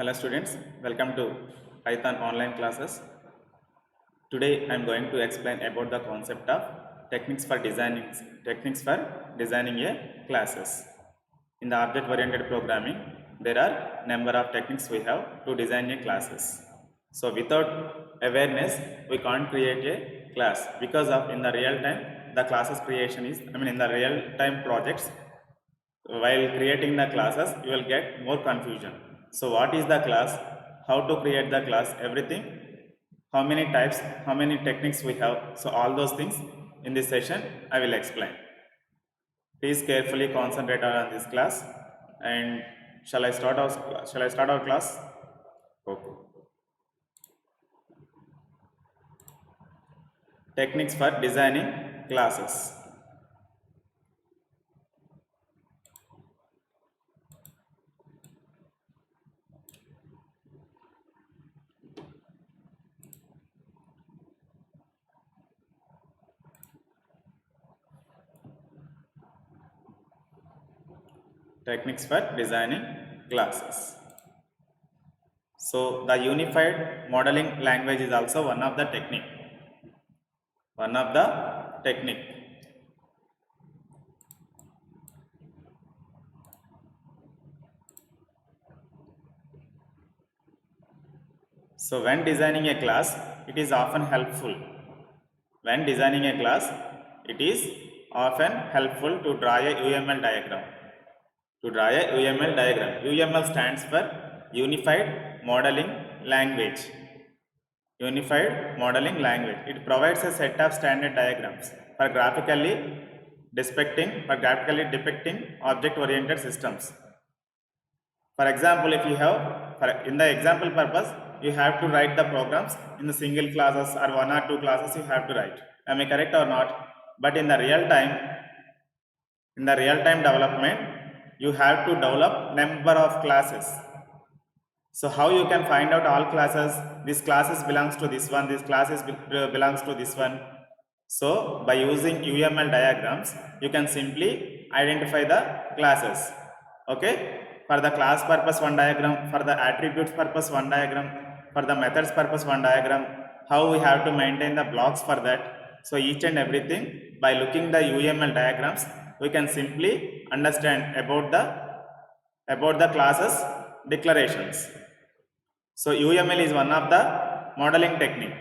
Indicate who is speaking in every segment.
Speaker 1: Hello students, welcome to Python online classes. Today I am going to explain about the concept of techniques for designing a classes. In the object oriented programming, there are number of techniques we have to design a classes. So without awareness, we can't create a class because of in the real time the classes creation is in the real time projects while creating the classes you will get more confusion. So what is the class, how to create the class, everything, how many types, how many techniques we have, so all those things in this session I will explain. Please carefully concentrate on this class. And shall I start our class? Okay. Techniques for designing classes. Techniques for designing classes. So the unified modeling language is also one of the technique. So when designing a class, it is often helpful. When designing a class, it is often helpful to draw a UML diagram. UML stands for Unified Modeling Language. It provides a set of standard diagrams for graphically depicting object-oriented systems. For example, if you have, in the example purpose, you have to write the programs in the single classes or one or two classes you have to write. Am I correct or not? But in the real time development, you have to develop number of classes. So how you can find out all classes? This classes belongs to this one, this classes belongs to this one. So by using UML diagrams, you can simply identify the classes. Okay? For the class purpose, one diagram. For the attributes purpose, one diagram. For the methods purpose, one diagram. How we have to maintain the blocks for that. So each and everything, by looking the UML diagrams, we can simply understand about the classes declarations. So UML is one of the modeling technique.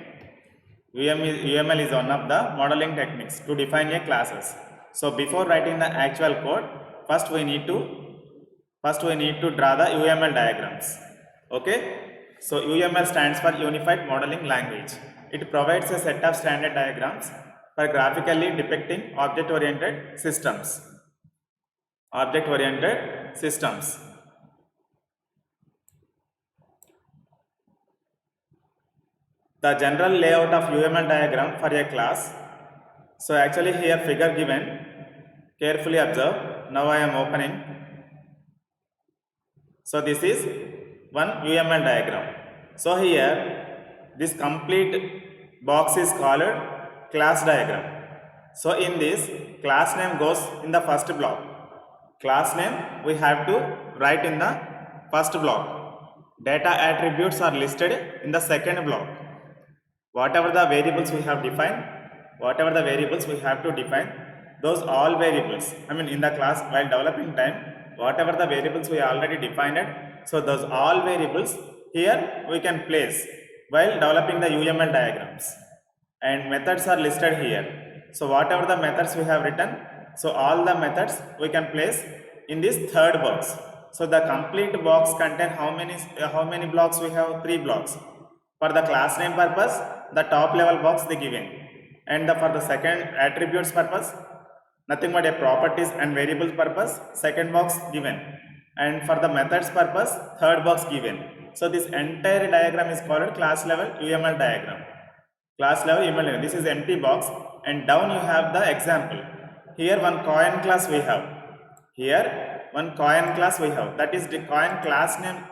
Speaker 1: UML is one of the modeling techniques to define a classes. So before writing the actual code, first we need to draw the UML diagrams. Okay? So UML stands for Unified Modeling Language. It provides a set of standard diagrams for graphically depicting object-oriented systems. The general layout of UML diagram for a class. So actually here figure given, carefully observe. Now I am opening. So this is one UML diagram. So here this complete box is called class diagram. So in this, class name goes in the first block. Class name we have to write in the first block. Data attributes are listed in the second block. Whatever the variables we have to define, those all variables, in the class while developing time, whatever the variables we already defined, so those all variables here we can place while developing the UML diagrams. And methods are listed here. So whatever the methods we have written, so all the methods we can place in this third box. So the complete box contain how many blocks we have? 3 blocks. For the class name purpose, the top level box they given, and for the second attributes purpose, nothing but a properties and variables purpose, second box given, and for the methods purpose, third box given. So this entire diagram is called class level UML diagram. This is empty box, and down you have the example. Here one coin class we have. That is the coin class name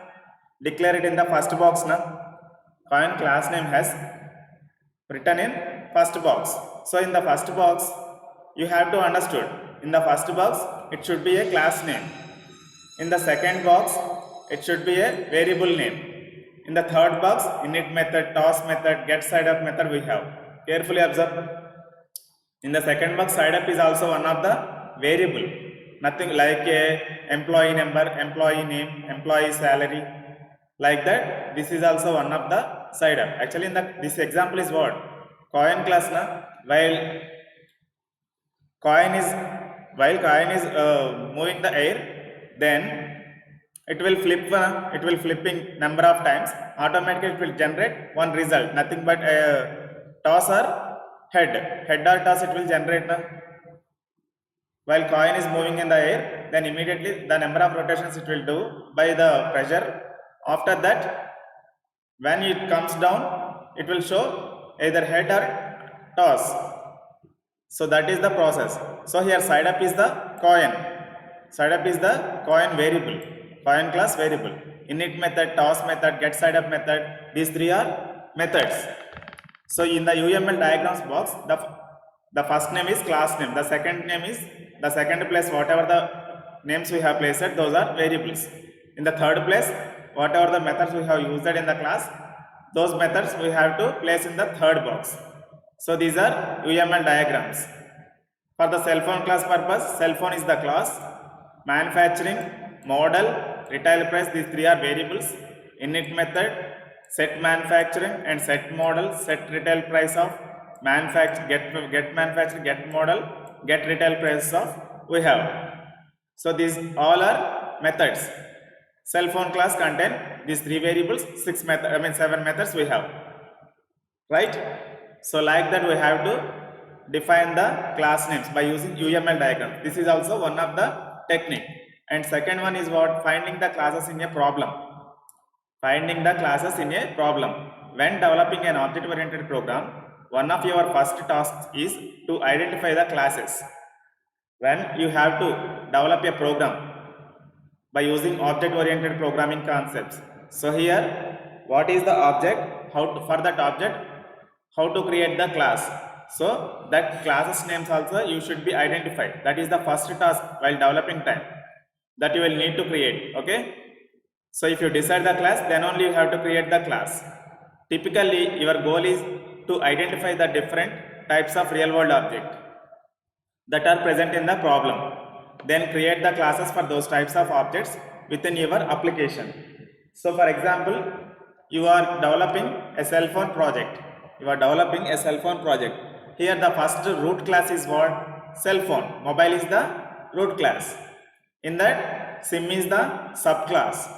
Speaker 1: declared in the first box now. Coin class name has written in first box. So in the first box, you have to understood, in the first box it should be a class name. In the second box, it should be a variable name. In the third box, init method, toss method, get side up method we have. Carefully observe. In the second box, side up is also one of the variable. Nothing like a employee number, employee name, employee salary, like that. This is also one of the side up. Actually, in this example is what? Coin class na, coin is while coin is moving the air, then it will flipping number of times. Automatically it will generate one result, nothing but a toss or head or toss it will generate na. While coin is moving in the air, then immediately the number of rotations it will do by the pressure. After that, when it comes down, it will show either head or toss. So that is the process. So here side up is the coin. Side up is the coin variable, coin class variable. Init method, toss method, get side up method. These three are methods. So in the UML diagrams box, the first name is class name. The second name is the second place. Whatever the names we have placed, those are variables. In the third place, whatever the methods we have used in the class, those methods we have to place in the third box. So these are UML diagrams. For the cell phone class purpose, cell phone is the class. Manufacturing, model, retail price, these three are variables. Init method, set manufacturing and set model, set retail price of get manufacturing, get model, get retail price of we have. So these all are methods. Cell phone class contain these three variables, 7 methods we have, right? So like that we have to define the class names by using UML diagram. This is also one of the technique. And second one is what? Finding the classes in a problem. Finding the classes in a problem. When developing an object-oriented program, one of your first tasks is to identify the classes. When you have to develop a program by using object-oriented programming concepts. So here, what is the object? For that object, how to create the class. So that classes names also you should be identified. That is the first task while developing time that you will need to create. Okay. So if you decide the class, then only you have to create the class. Typically, your goal is to identify the different types of real world objects that are present in the problem. Then create the classes for those types of objects within your application. So for example, you are developing a cell phone project. Here the first root class is what? Cell phone. Mobile is the root class. In that, SIM is the subclass.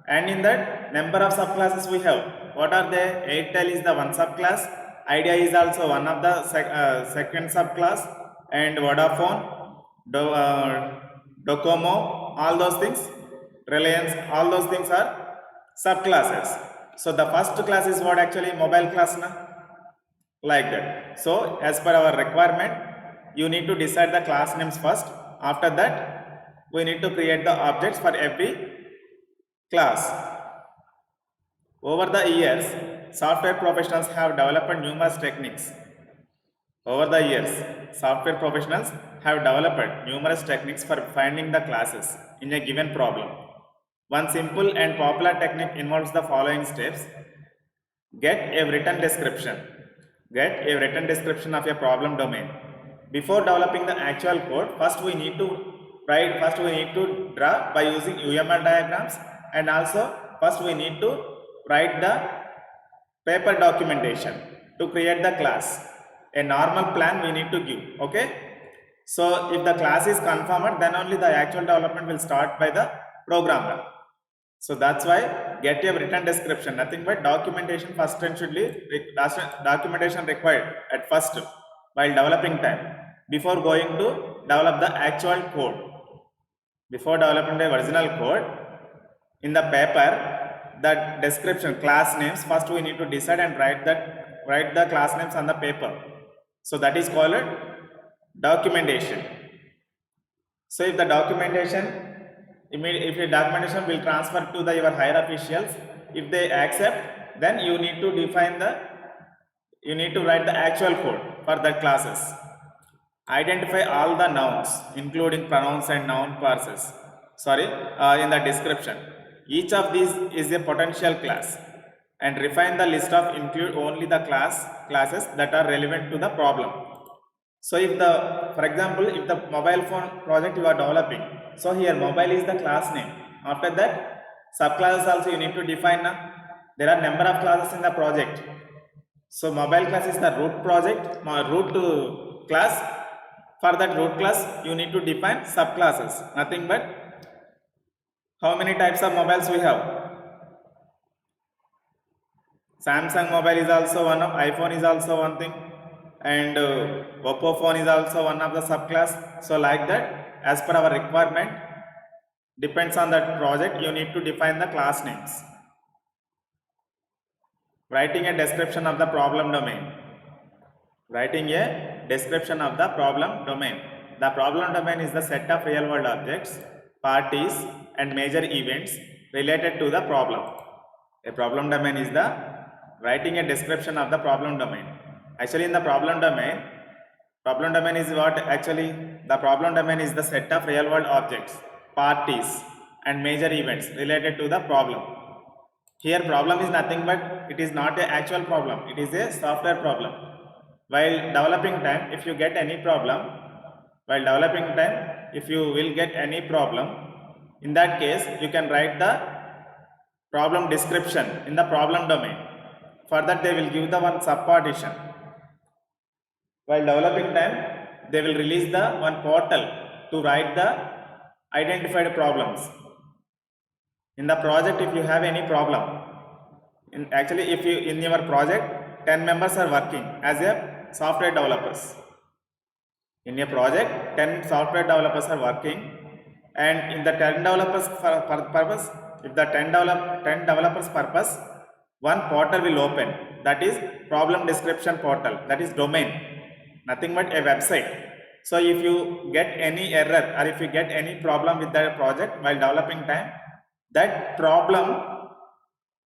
Speaker 1: And in that, number of subclasses we have. What are they? Airtel is the one subclass. Idea is also one of the second subclass. And Vodafone, Docomo, all those things, Reliance, all those things are subclasses. So the first class is what? Actually mobile class na? Like that. So as per our requirement, you need to decide the class names first. After that, we need to create the objects for every class. Over the years, software professionals have developed numerous techniques. For finding the classes in a given problem. One simple and popular technique involves the following steps. Get a written description of a problem domain. Before developing the actual code, first we need to draw by using UML diagrams, and also first we need to write the paper documentation to create the class. A normal plan we need to give. Okay. So if the class is confirmed, then only the actual development will start by the programmer. So that's why get a written description. Nothing but documentation first and should be documentation required at first while developing time before going to develop the actual code. Before developing the original code, in the paper, the description, class names, first we need to decide and write the class names on the paper. So that is called documentation. So if the documentation will transfer to your higher officials, if they accept, then you need to write the actual code for that classes. Identify all the nouns, including pronouns and noun parsers. in the description. Each of these is a potential class, and refine the list of include only the classes that are relevant to the problem. So if for example, if the mobile phone project you are developing, so here mobile is the class name. After that, subclasses also you need to define. There are number of classes in the project. So mobile class is the root class. For that root class, you need to define subclasses. Nothing but how many types of mobiles we have. Samsung mobile is also one of, iPhone is also one thing, and Oppo phone is also one of the subclass. So like that, as per our requirement, depends on that project, you need to define the class names. Writing a description of the problem domain. Writing a description of the problem domain. The problem domain is the set of real world objects, parties and major events related to the problem. A problem domain is the writing a description of the problem domain. Actually in the problem domain is what? Actually the problem domain is the set of real world objects, parties and major events related to the problem. Here problem is nothing but it is not an actual problem, it is a software problem. While developing time, if you get any problem, in that case you can write the problem description in the problem domain. For that they will give the one subpartition. While developing time, they will release the one portal to write the identified problems. In the project, if you have any problem, if you in your project 10 members are working as a software developers. In a project 10 software developers are working, and in the 10 developers purpose, if the 10 developers purpose, one portal will open, that is problem description portal, that is domain, nothing but a website. So if you get any error or if you get any problem with that project while developing time, that problem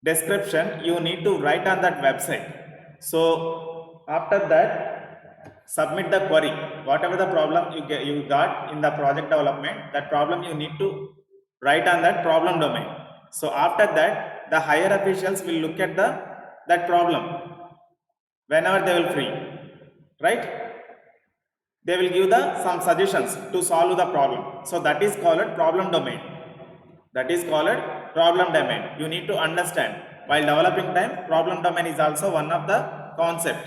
Speaker 1: description you need to write on that website. So after that, submit the query. Whatever the problem you got in the project development, that problem you need to write on that problem domain. So after that, the higher officials will look at that problem whenever they will free, right? They will give some suggestions to solve the problem. So that is called problem domain. You need to understand while developing time, problem domain is also one of the concept.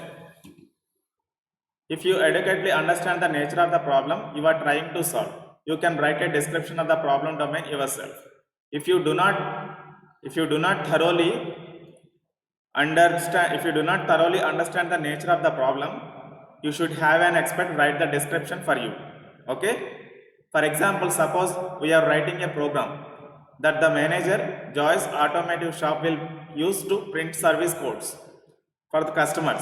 Speaker 1: If you adequately understand the nature of the problem you are trying to solve, you can write a description of the problem domain yourself. If you do not thoroughly understand the nature of the problem, you should have an expert write the description for you. Okay? For example, suppose we are writing a program that the manager Joy's automotive shop will use to print service codes for the customers.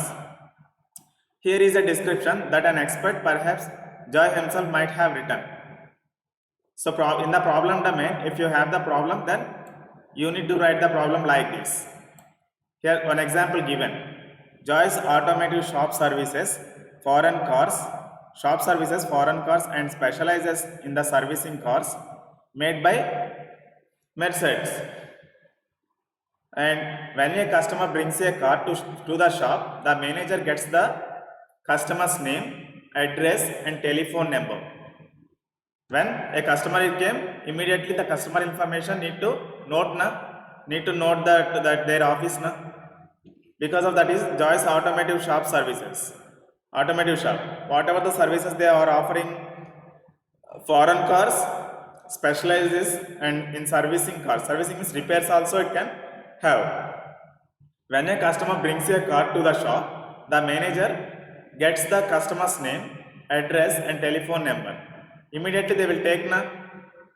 Speaker 1: Here is a description that an expert, perhaps Joy himself, might have written. So in the problem domain, if you have the problem, then you need to write the problem like this. Here one example given. Joy's automotive shop services foreign cars and specializes in the servicing cars made by Mercedes. And when a customer brings a car to the shop, the manager gets the customer's name, address and telephone number. When a customer came, immediately the customer information need to note that their office because of that is Joy's automotive shop services. Automotive shop, whatever the services they are offering, foreign cars, specializes and in servicing cars. Servicing means repairs also it can have. When a customer brings a car to the shop, the manager gets the customer's name, address and telephone number. Immediately they will take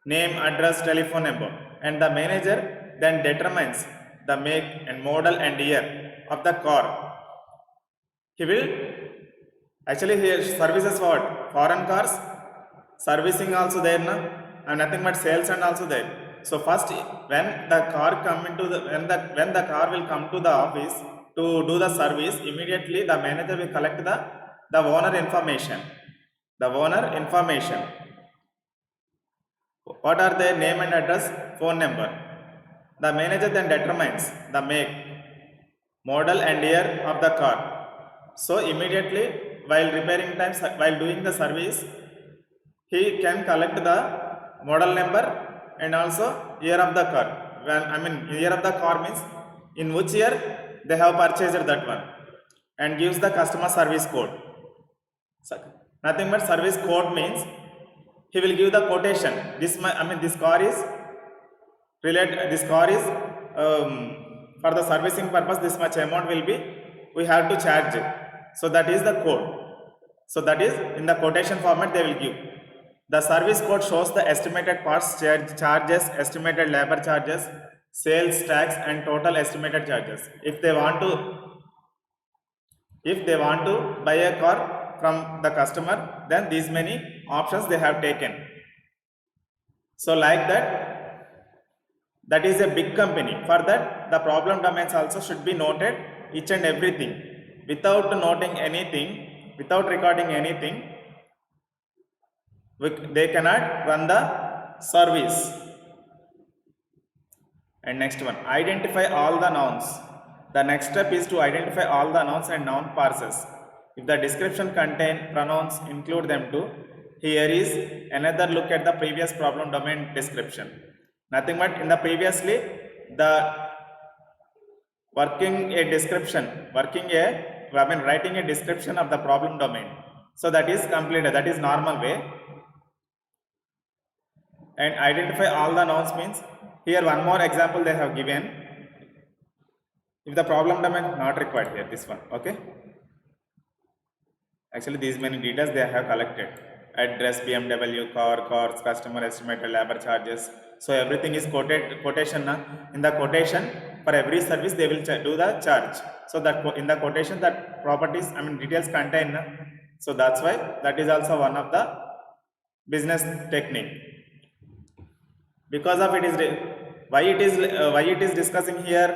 Speaker 1: name, address, telephone number, and the manager then determines the make and model and year of the car. He will actually here services what? Foreign cars, servicing also there and nothing but sales and also there. So first when the car when the car will come to the office to do the service, immediately the manager will collect the owner information. What are their name and address, phone number? The manager then determines the make, model and year of the car. So immediately while repairing times, while doing the service, he can collect the model number and also year of the car. Well, I mean year of the car means in which year they have purchased that one, and gives the customer service code. So, nothing but service code means he will give the quotation. This car is related. This car is for the servicing purpose. This much amount will be we have to charge. So that is the code. So that is in the quotation format they will give. The service code shows the estimated parts charges, estimated labor charges, sales tax, and total estimated charges. If they want to buy a car from the customer, then these many options they have taken. So like that is a big company. For that, the problem domains also should be noted, each and everything. Without noting anything, without recording anything, they cannot run the service. And next one, identify all the nouns. The next step is to identify all the nouns and noun parses. If the description contain pronouns, include them too. Here is another look at the previous problem domain description. Nothing but in the previously the writing a description of the problem domain. So that is completed. That is normal way. And identify all the nouns means here one more example they have given. If the problem domain not required here, this one, okay. Actually these many details they have collected. Address, BMW, car, cars, customer, estimated labor charges. So everything is quotation. In the quotation for every service they will do the charge. So that in the quotation that properties, details contain. So that's why that is also one of the business technique. Because of it is why it is discussing here.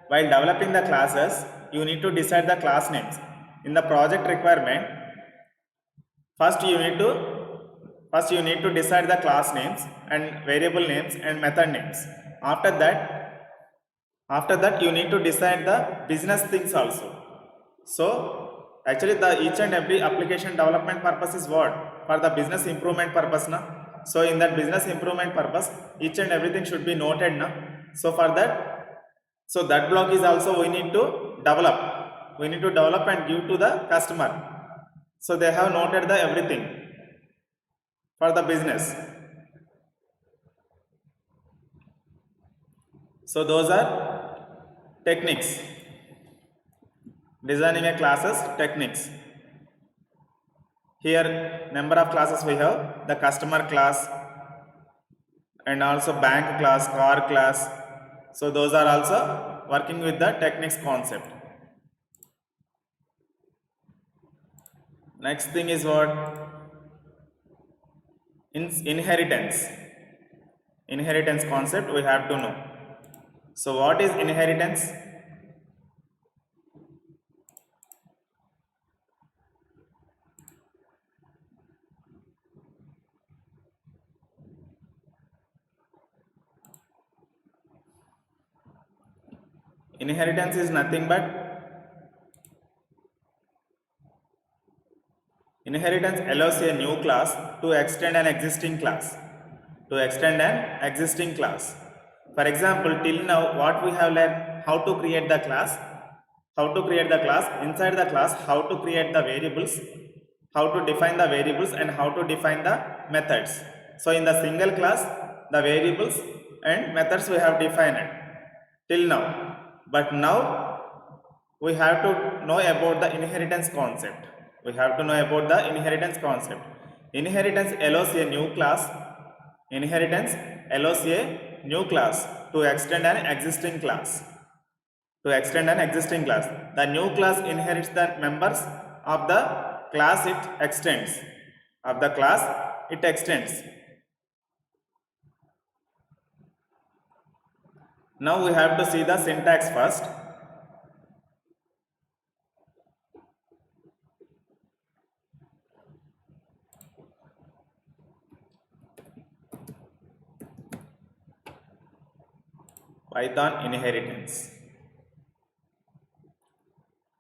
Speaker 1: While developing the classes, you need to decide the class names. In the project requirement, first you need to decide the class names and variable names and method names. After that you need to decide the business things also. So actually the each and every application development purpose is what? For the business improvement purpose na. So in that business improvement purpose, each and everything should be noted na. So for that, so that block is also we need to develop. We need to develop and give to the customer. So they have noted the everything for the business. So those are techniques. Designing a classes techniques. Here number of classes we have, the customer class and also bank class, car class. So those are also working with the techniques concept. Next thing is what? Inheritance. Inheritance concept we have to know. So what is inheritance? Inheritance is nothing but inheritance allows a new class to extend an existing class. For example, till now what we have learned, how to create the class, inside the class, how to create the variables, how to define the variables and how to define the methods. So in the single class, the variables and methods we have defined till now. But now we have to know about the inheritance concept. Inheritance allows a new class. Inheritance allows a new class to extend an existing class. The new class inherits the members of the class it extends. Now we have to see the syntax first. Python inheritance.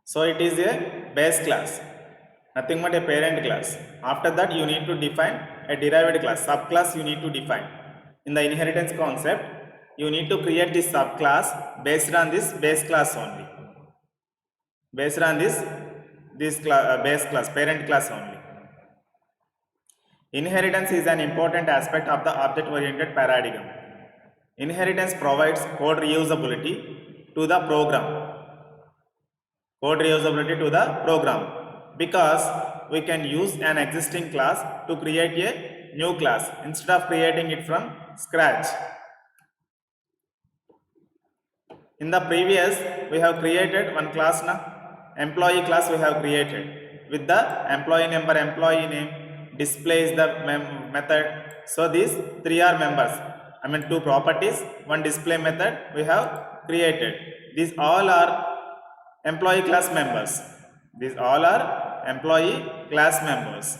Speaker 1: So it is a base class, nothing but a parent class. After that you need to define a derived class, subclass you need to define. In the inheritance concept, you need to create this subclass based on this base class only. Based on this base class, parent class only. Inheritance is an important aspect of the object-oriented paradigm. Inheritance provides code reusability to the program. Code reusability to the program, because we can use an existing class to create a new class instead of creating it from scratch. In the previous, we have created one class employee class we have created with the employee number, employee name, displays the method. So these three are members, two properties, one display method we have created. These all are employee class members. These all are employee class members.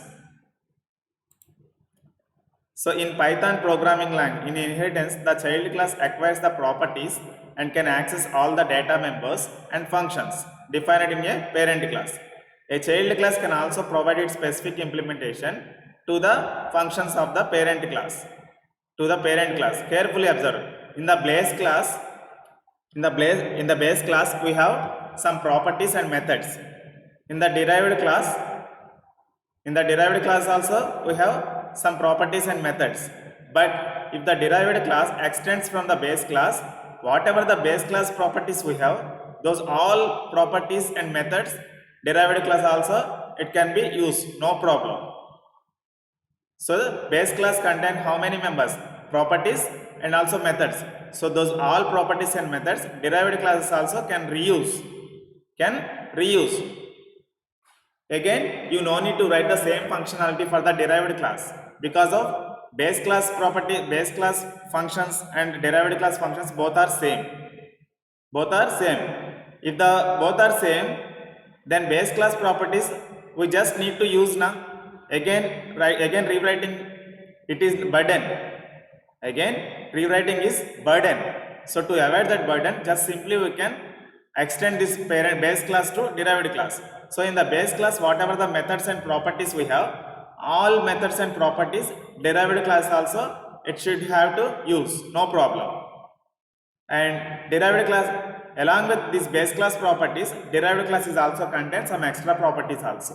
Speaker 1: So in Python programming language, in inheritance, the child class acquires the properties and can access all the data members and functions defined in a parent class. A child class can also provide its specific implementation to the functions of the parent class. Carefully observe. In the base class, we have some properties and methods. In the derived class also we have some properties and methods. But if the derived class extends from the base class, whatever the base class properties we have, those all properties and methods, derived class also it can be used, no problem. So the base class contain how many members? Properties and also methods. So those all properties and methods, derived classes also can reuse. Again, you no need to write the same functionality for the derived class, because of base class functions and derived class functions both are same. If the both are same, then base class properties we just need to use now. Again rewriting it is burden. So to avoid that burden, just simply we can extend this parent base class to derived class. So in the base class, whatever the methods and properties we have, all methods and properties, derived class also it should have to use, no problem. And derived class, along with this base class properties, derived class is also contain some extra properties also.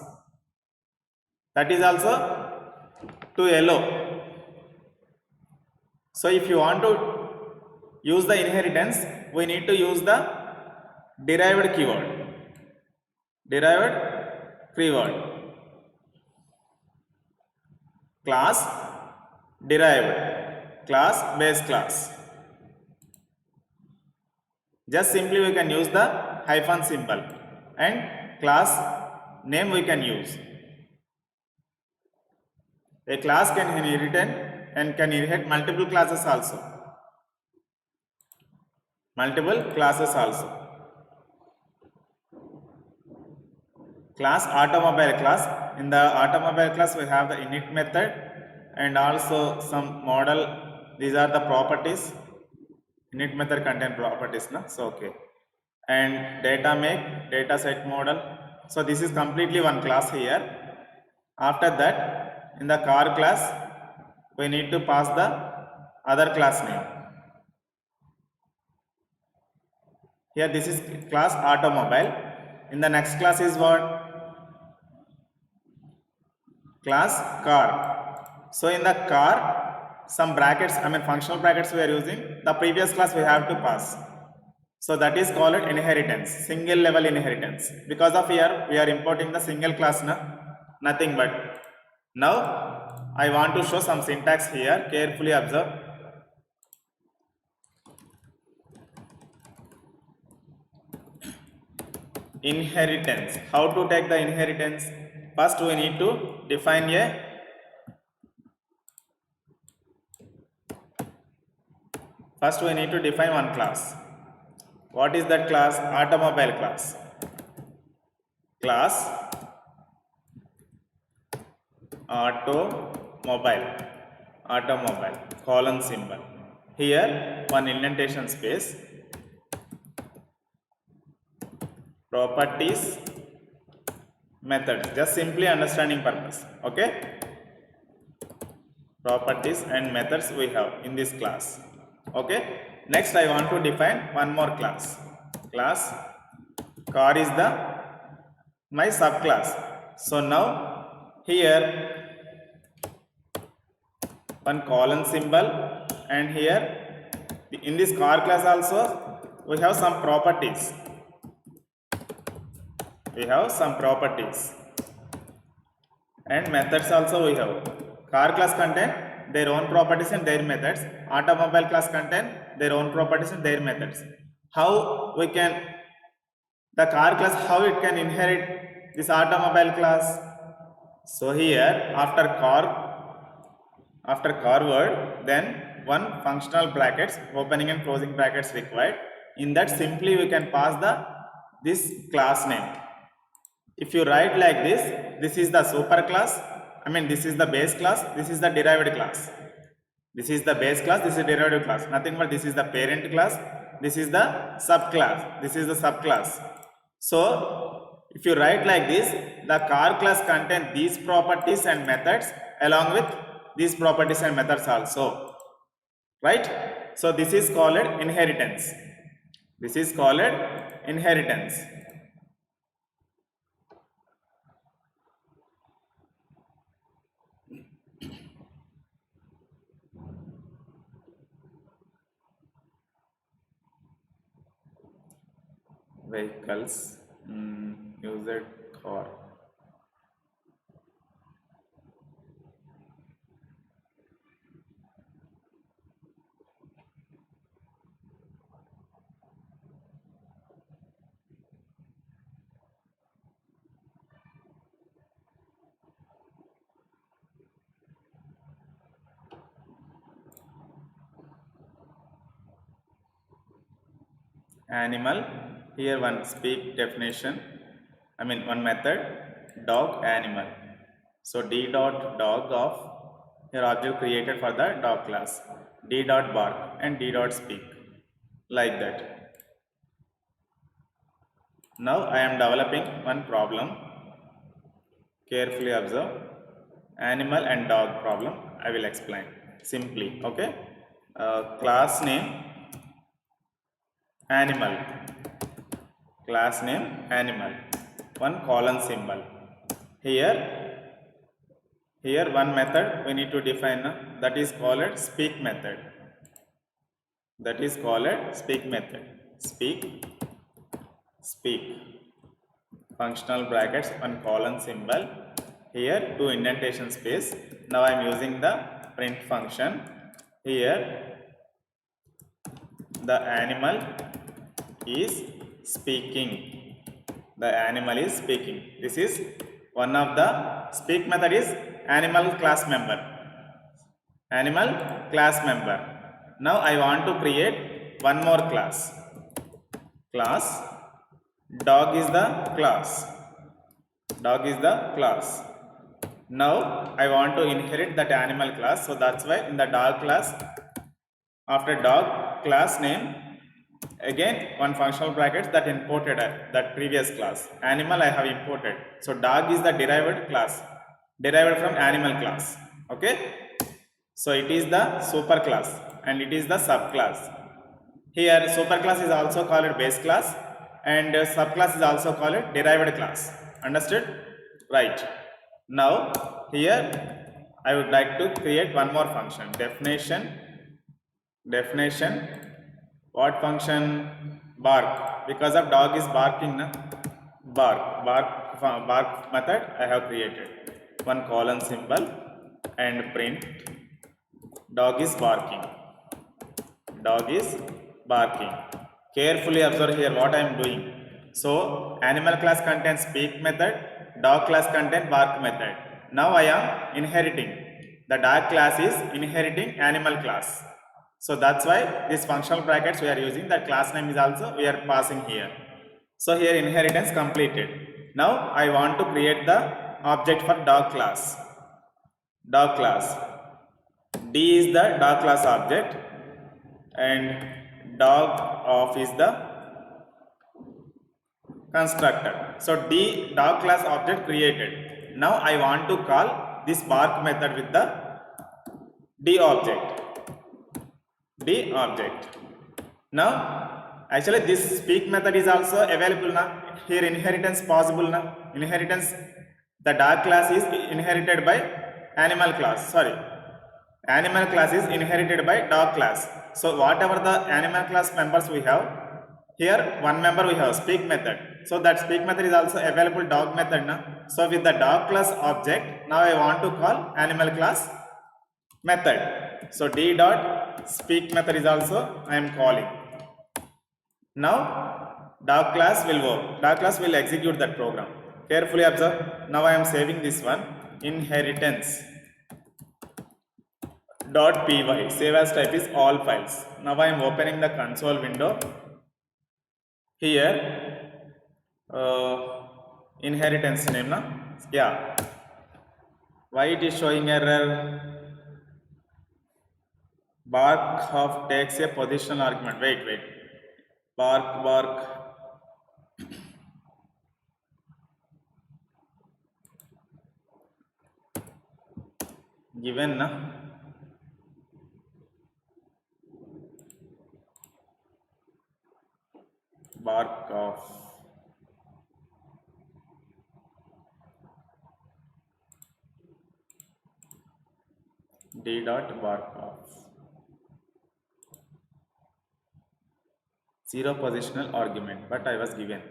Speaker 1: That is also to allow. So if you want to use the inheritance, we need to use the derived keyword. Class derived, class base class. Just simply we can use the hyphen symbol, and class name we can use. A class can inherit multiple classes also. Class automobile class. In the automobile class we have the init method and also some model. These are the properties. Init method contain properties, na? So okay. And data make, data set model. So this is completely one class here. After that, in the car class, we need to pass the other class name. Here this is class automobile. In the next class is what? Class car. So in the car, some brackets, functional brackets we are using. The previous class we have to pass. So that is called inheritance, single level inheritance. Because of here we are importing the single class, nothing but. Now I want to show some syntax here. Carefully observe. Inheritance. How to take the inheritance? First we need to define one class. What is that class? Automobile class. Class automobile, colon symbol. Here one indentation space, properties, methods, just simply understanding purpose. Okay, properties and methods we have in this class. Okay, next I want to define one more class. Class car is the my subclass. So now here one colon symbol, and here in this car class also we have some properties. We have some properties and methods also we have. Car class contain their own properties and their methods. Automobile class contain their own properties and their methods. How we can, the car class, how it can inherit this automobile class? So here after car word, then one functional brackets, opening and closing brackets required. In that simply we can pass this class name. If you write like this is the super class, this is the base class, this is the derived class. This is the base class, this is derived class. Nothing but this is the parent class, this is the subclass, this is the subclass. So if you write like this, the car class contains these properties and methods along with these properties and methods also. Right? So this is called inheritance. This is called inheritance. Vehicles, used car. Animal, here one speak definition, one method, dog, animal. So d dot dog of your object created for the dog class, d dot bark and d dot speak, like that. Now I am developing one problem. Carefully observe. Animal and dog problem I will explain simply. Okay, class name animal, class name animal, one colon symbol. Here one method we need to define, that is called speak method. That is called speak method. Speak, functional brackets, one colon symbol, here two indentation space. Now I am using the print function. Here the animal is speaking. The animal is speaking. This is one of the speak method is animal class member. Animal class member. Now I want to create one more class. Class dog is the class. Dog is the class. Now I want to inherit that animal class. So that's why in the dog class, after dog class name, again one functional brackets that imported that previous class. Animal I have imported. So dog is the derived class, derived from animal class. Okay. So it is the super class and it is the subclass. Here super class is also called base class and subclass is also called derived class. Understood? Right. Now here I would like to create one more function. Definition. What function? Bark. Because of dog is barking, na? Bark method I have created. One colon symbol and print. Dog is barking. Dog is barking. Carefully observe here what I am doing. So animal class contains speak method, dog class contains bark method. Now I am inheriting. The dog class is inheriting animal class. So that's why these functional brackets we are using. That class name is also we are passing here. So here inheritance completed. Now I want to create the object for dog class. Dog class. D is the dog class object and dog of is the constructed. So D dog class object created. Now I want to call this bark method with the D object. D object. Now actually this speak method is also available now. Here inheritance possible now. Inheritance, the dog class is inherited by animal class. Sorry, animal class is inherited by dog class. So whatever the animal class members we have, here one member we have speak method. So that speak method is also available dog method now. So with the dog class object, now I want to call animal class method. So D dot speak method is also I am calling. Now dog class will work. Dog class will execute that program. Carefully observe. Now I am saving this one. Inheritance .py. Save as type is all files. Now I am opening the console window. Here inheritance name na? Yeah. Why it is showing error? Bark of takes a positional argument. Wait. Bark. Given na? Bark of D dot bark of 0 positional argument, but I was given.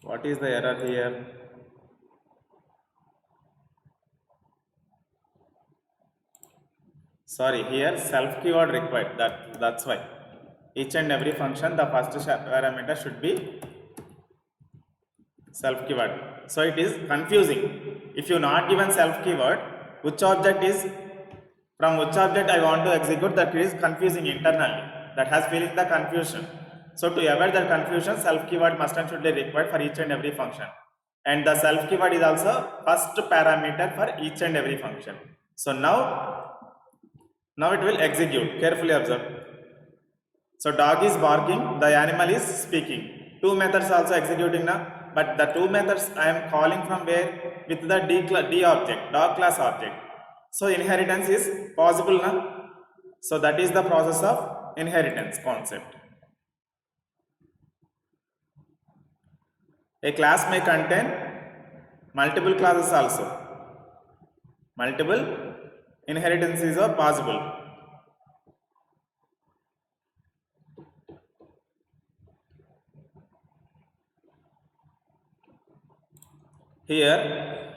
Speaker 1: What is the error here? Sorry, here self keyword required. That's why each and every function the first parameter should be self keyword. So it is confusing. If you not given self keyword, which object is from which object I want to execute, that is confusing internally. That has feeling the confusion. So to avoid that confusion, self keyword must and should be required for each and every function. And the self keyword is also first parameter for each and every function. So now it will execute. Carefully observe. So dog is barking, the animal is speaking. Two methods also executing now, but the two methods I am calling from where? With the D object, dog class object. So inheritance is possible now. So that is the process of inheritance concept. A class may contain multiple classes also. Multiple inheritances are possible. Here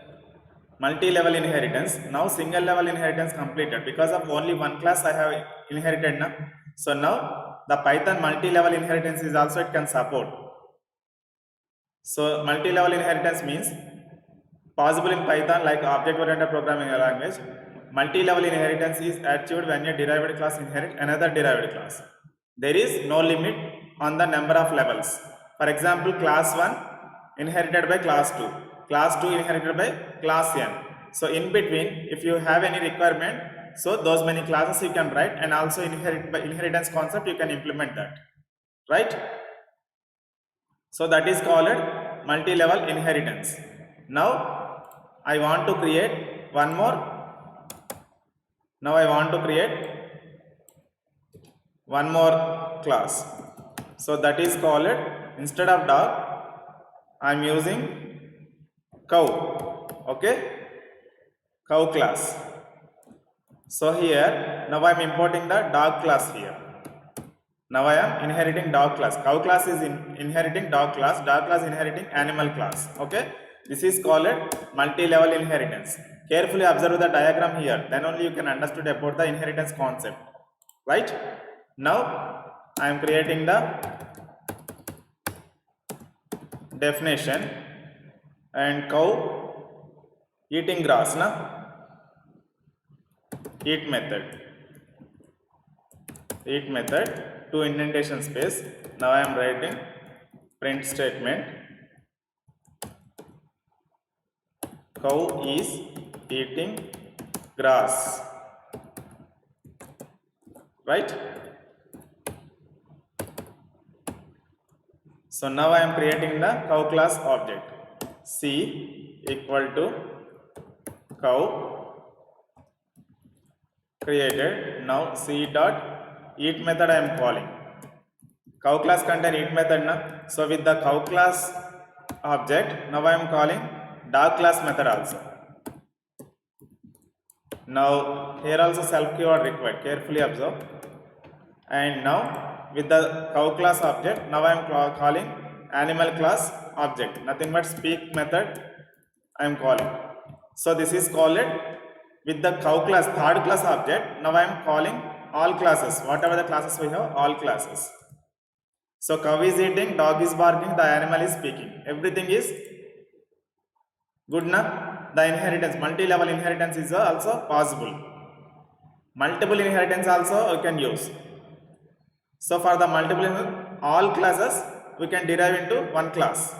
Speaker 1: multi-level inheritance. Now single level inheritance completed because of only one class I have inherited now. So now the Python multi-level inheritance is also it can support. So multi-level inheritance means possible in Python like object-oriented programming language. Multi-level inheritance is achieved when a derived class inherits another derived class. There is no limit on the number of levels. For example, class 1 inherited by class 2, class 2 inherited by class n. So in between, if you have any requirement, so those many classes you can write, and also inheritance concept you can implement that, right? So that is called multi-level inheritance. Now I want to create one more. Now I want to create one more class. So that is called, instead of dog, I am using cow. Okay, cow class. So here now I am importing the dog class here. Now I am inheriting dog class. Cow class is inheriting dog class inheriting animal class. Okay, this is called multi-level inheritance. Carefully observe the diagram here, then only you can understand about the inheritance concept, right? Now I am creating the definition, and cow eating grass na, eat method, two indentation space. Now I am writing print statement, cow is eating grass, right? So now I am creating the cow class object. C equal to cow created. Now C dot eat method I am calling. Cow class contain eat method na. So with the cow class object, now I am calling dog class method also. Now here also self keyword required. Carefully observe. And now with the cow class object, now I am calling animal class object. Nothing but speak method I am calling. So this is called with the cow class third class object. Now I am calling all classes. Whatever the classes we have, all classes. So cow is eating, dog is barking, the animal is speaking. Everything is good na? The inheritance, multi-level inheritance is also possible. Multiple inheritance also you can use. So for the multiple, all classes we can derive into one class.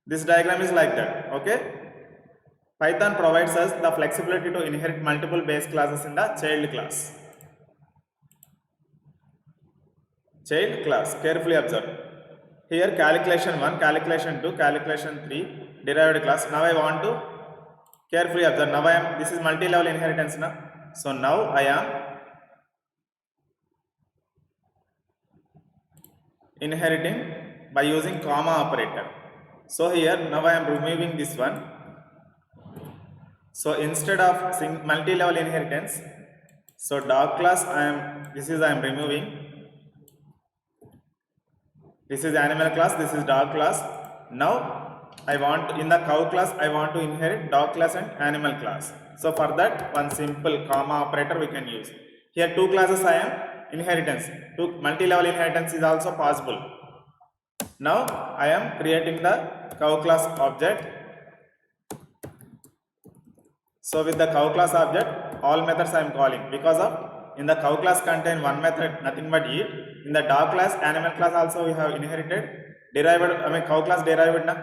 Speaker 1: This diagram is like that. Okay. Python provides us the flexibility to inherit multiple base classes in the child class. Child class. Carefully observe. Here calculation 1, calculation 2, calculation 3, derived class. Now I want to carefully observe. Now I am, this is multi-level inheritance now. So now I am inheriting by using comma operator. So here now I am removing this one. So instead of multi-level inheritance, so dog class I am removing. This is animal class, this is dog class. Now I want in the cow class I want to inherit dog class and animal class. So for that one simple comma operator we can use. Here two classes I am inheritance. Two multi-level inheritance is also possible. Now I am creating the cow class object. So with the cow class object, all methods I am calling because of in the cow class contain one method, nothing but eat. In the dog class, animal class also we have inherited derived. Cow class derived na.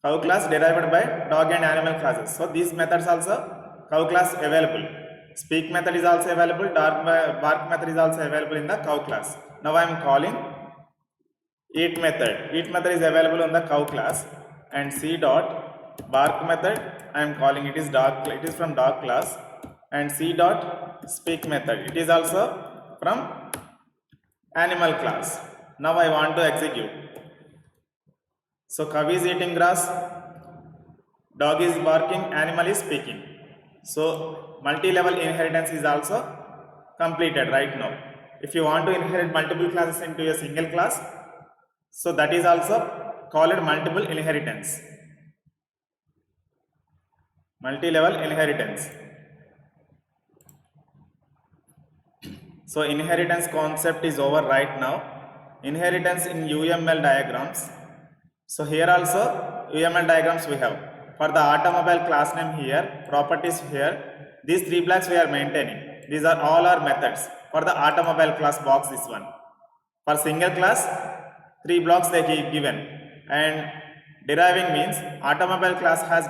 Speaker 1: Cow class derived by dog and animal classes. So these methods also cow class available. Speak method is also available. Bark method is also available in the cow class. Now I am calling eat method. Eat method is available on the cow class, and C dot bark method I am calling it is dog. It is from dog class, and C dot speak method it is also from animal class. Now I want to execute. So cow is eating grass, dog is barking, animal is speaking. So multi-level inheritance is also completed right now. If you want to inherit multiple classes into a single class, so that is also called multiple inheritance. Multi-level inheritance. So inheritance concept is over right now. Inheritance in UML diagrams. So here also UML diagrams we have. For the automobile class name here, properties here, these three blocks we are maintaining. These are all our methods. For the automobile class box, this one. For single class, 3 blocks they give given. And deriving means automobile class has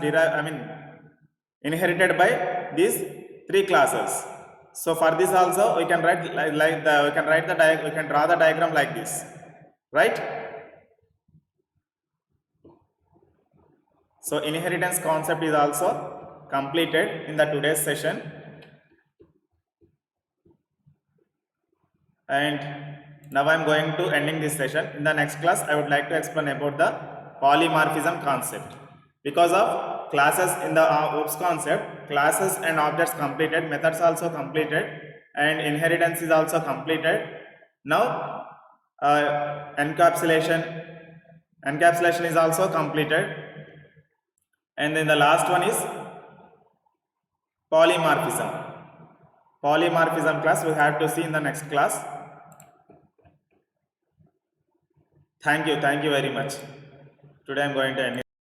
Speaker 1: inherited by these 3 classes. So for this also we can write we can draw the diagram like this, right? So inheritance concept is also completed in the today's session. And now I am going to ending this session. In the next class I would like to explain about the polymorphism concept. Because of classes in the OOPS concept, classes and objects completed, methods also completed, and inheritance is also completed. Now encapsulation is also completed, and then the last one is polymorphism class we have to see in the next class. Thank you very much. Today I am going to end